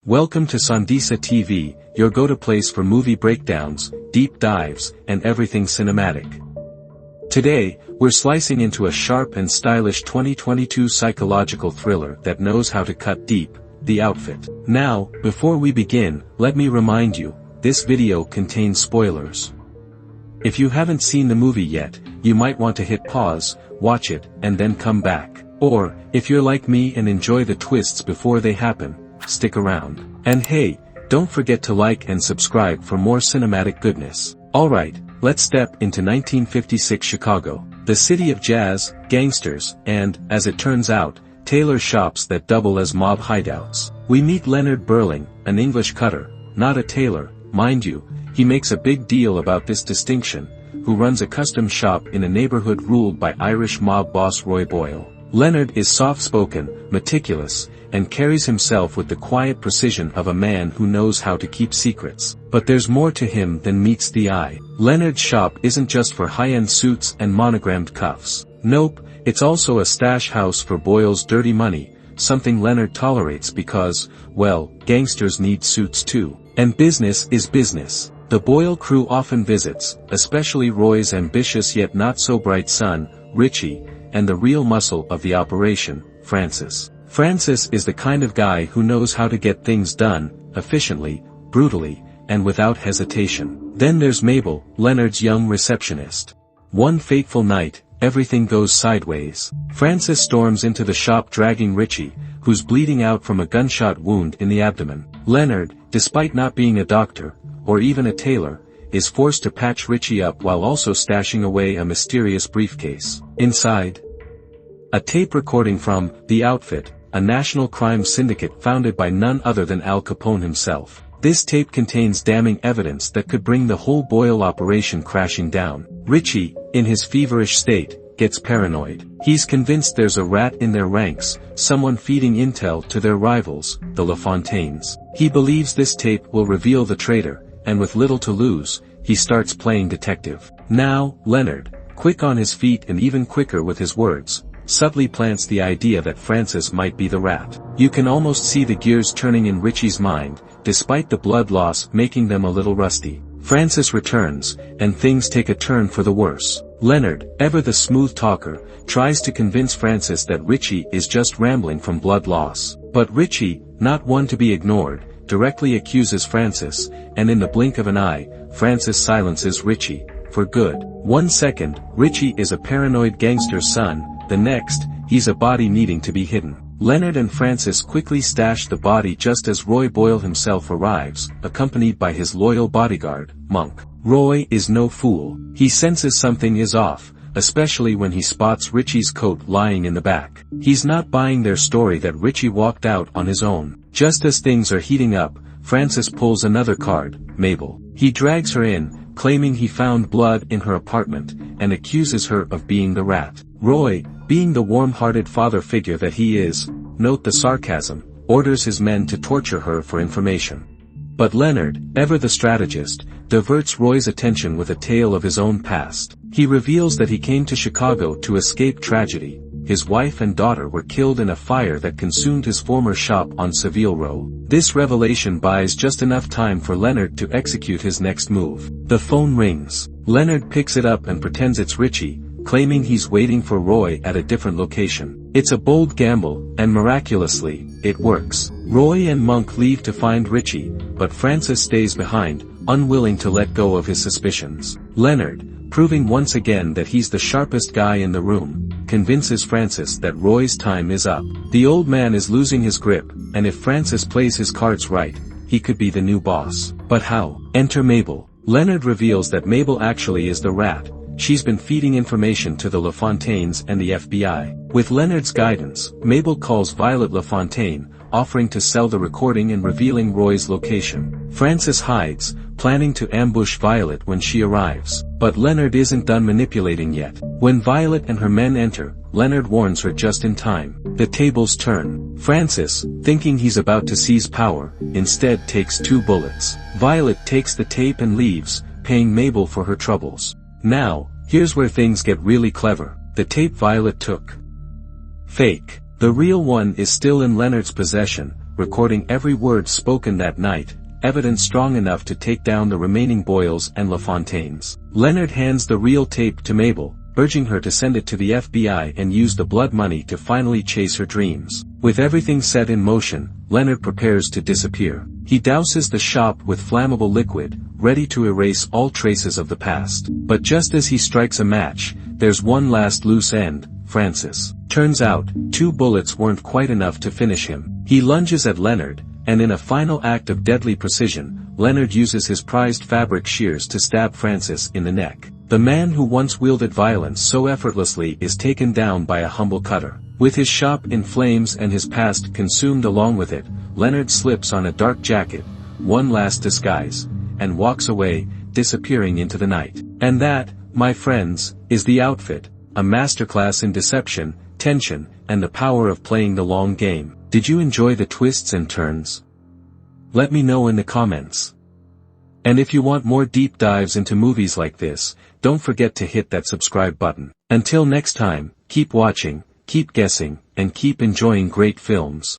Welcome to Sondisa TV, your go-to place for movie breakdowns, deep dives, and everything cinematic. Today, we're slicing into a sharp and stylish 2022 psychological thriller that knows how to cut deep, The Outfit. Now, before we begin, let me remind you, this video contains spoilers. If you haven't seen the movie yet, you might want to hit pause, watch it, and then come back. Or, if you're like me and enjoy the twists before they happen, stick around. And hey, don't forget to like and subscribe for more cinematic goodness. Alright, let's step into 1956 Chicago, the city of jazz, gangsters, and, as it turns out, tailor shops that double as mob hideouts. We meet Leonard Burling, an English cutter, not a tailor, mind you, he makes a big deal about this distinction, who runs a custom shop in a neighborhood ruled by Irish mob boss Roy Boyle. Leonard is soft-spoken, meticulous, and carries himself with the quiet precision of a man who knows how to keep secrets. But there's more to him than meets the eye. Leonard's shop isn't just for high-end suits and monogrammed cuffs. Nope, it's also a stash house for Boyle's dirty money, something Leonard tolerates because, well, gangsters need suits too. And business is business. The Boyle crew often visits, especially Roy's ambitious yet not-so-bright son, Richie, and the real muscle of the operation, Francis. Francis is the kind of guy who knows how to get things done, efficiently, brutally, and without hesitation. Then there's Mabel, Leonard's young receptionist. One fateful night, everything goes sideways. Francis storms into the shop dragging Richie, who's bleeding out from a gunshot wound in the abdomen. Leonard, despite not being a doctor, or even a tailor, is forced to patch Richie up while also stashing away a mysterious briefcase. Inside, a tape recording from The Outfit, a national crime syndicate founded by none other than Al Capone himself. This tape contains damning evidence that could bring the whole Boyle operation crashing down. Richie, in his feverish state, gets paranoid. He's convinced there's a rat in their ranks, someone feeding intel to their rivals, the LaFontaines. He believes this tape will reveal the traitor, and with little to lose, he starts playing detective. Now, Leonard, quick on his feet and even quicker with his words, subtly plants the idea that Francis might be the rat. You can almost see the gears turning in Richie's mind, despite the blood loss making them a little rusty. Francis returns, and things take a turn for the worse. Leonard, ever the smooth talker, tries to convince Francis that Richie is just rambling from blood loss. But Richie, not one to be ignored, directly accuses Francis, and in the blink of an eye, Francis silences Richie, for good. 1 second, Richie is a paranoid gangster's son, the next, he's a body needing to be hidden. Leonard and Francis quickly stash the body just as Roy Boyle himself arrives, accompanied by his loyal bodyguard, Monk. Roy is no fool. He senses something is off, especially when he spots Richie's coat lying in the back. He's not buying their story that Richie walked out on his own. Just as things are heating up, Francis pulls another card, Mabel. He drags her in, claiming he found blood in her apartment, and accuses her of being the rat. Roy, being the warm-hearted father figure that he is, note the sarcasm, orders his men to torture her for information. But Leonard, ever the strategist, diverts Roy's attention with a tale of his own past. He reveals that he came to Chicago to escape tragedy. His wife and daughter were killed in a fire that consumed his former shop on Seville Row. This revelation buys just enough time for Leonard to execute his next move. The phone rings. Leonard picks it up and pretends it's Richie, claiming he's waiting for Roy at a different location. It's a bold gamble, and miraculously, it works. Roy and Monk leave to find Richie, but Francis stays behind, unwilling to let go of his suspicions. Leonard, proving once again that he's the sharpest guy in the room, convinces Francis that Roy's time is up. The old man is losing his grip, and if Francis plays his cards right, he could be the new boss. But how? Enter Mabel. Leonard reveals that Mabel actually is the rat. She's been feeding information to the LaFontaines and the FBI. With Leonard's guidance, Mabel calls Violet LaFontaine, offering to sell the recording and revealing Roy's location. Francis hides, planning to ambush Violet when she arrives. But Leonard isn't done manipulating yet. When Violet and her men enter, Leonard warns her just in time. The tables turn. Francis, thinking he's about to seize power, instead takes 2 bullets. Violet takes the tape and leaves, paying Mabel for her troubles. Now, here's where things get really clever. The tape Violet took. Fake. The real one is still in Leonard's possession, recording every word spoken that night, evidence strong enough to take down the remaining Boyles and LaFontaines. Leonard hands the real tape to Mabel, urging her to send it to the FBI and use the blood money to finally chase her dreams. With everything set in motion, Leonard prepares to disappear. He douses the shop with flammable liquid, ready to erase all traces of the past. But just as he strikes a match, there's one last loose end: Francis. Turns out, 2 bullets weren't quite enough to finish him. He lunges at Leonard, and in a final act of deadly precision, Leonard uses his prized fabric shears to stab Francis in the neck. The man who once wielded violence so effortlessly is taken down by a humble cutter. With his shop in flames and his past consumed along with it, Leonard slips on a dark jacket, one last disguise, and walks away, disappearing into the night. And that, my friends, is the outfit, a masterclass in deception, tension, and the power of playing the long game. Did you enjoy the twists and turns? Let me know in the comments. And if you want more deep dives into movies like this, don't forget to hit that subscribe button. Until next time, keep watching, keep guessing, and keep enjoying great films.